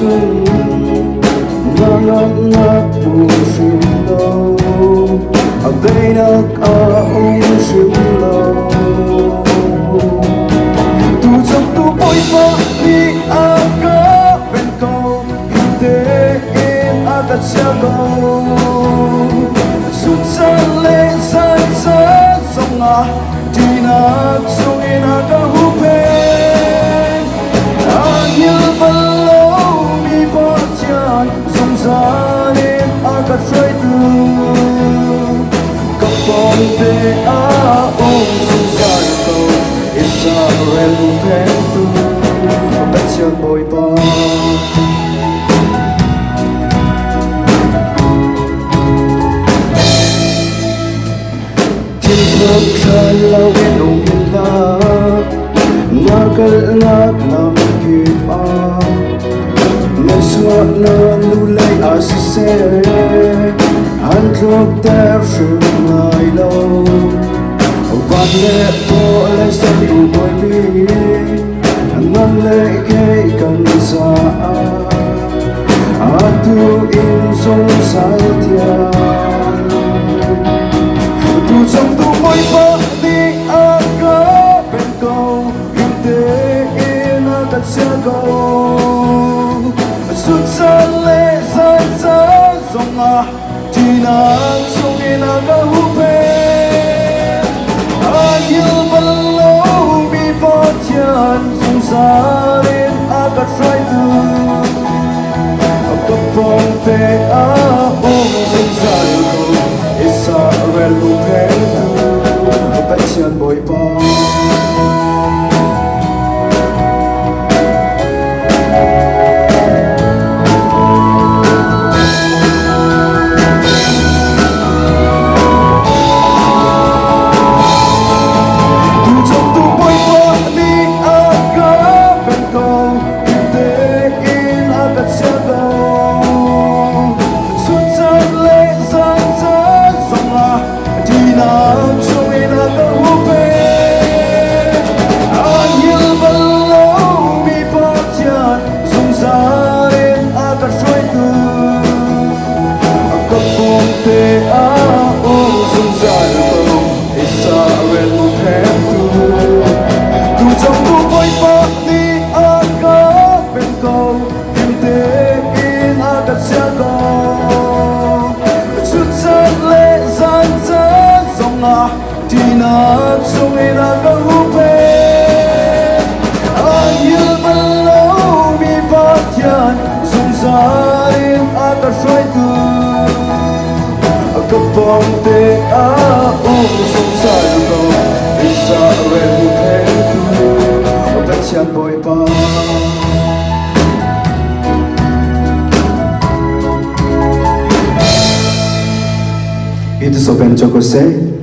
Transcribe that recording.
chung ngak pushim lo abeinak shim lo tu chok tu boy pa ni aga ben ko te in aga chago su chale sai sai songa tina sung in aga hupe anil ballo mi botyan sung zalim aga try to kapon te a sung zarko Israel tentu botyan boy pa Kalau enong kita ngakal ngak nam kita meswa na nulay asise handlok der shumay lo vanle po le sa boy bi nan le kay kansa atu in song saltia tu trong tu boy pa ni aga ben ko inte in aga chago su chale sai sai songa tina sung in aga hupe anil ballo mi botyan sung zarin aga try to kapong te a sung zarko Israel tentu botyan boy pa Tina sung in aga hupe anil ballo mi botyan sung zarin aga try to kapong te a sung zarko Israel tentu botyan boy pa It is open Joko say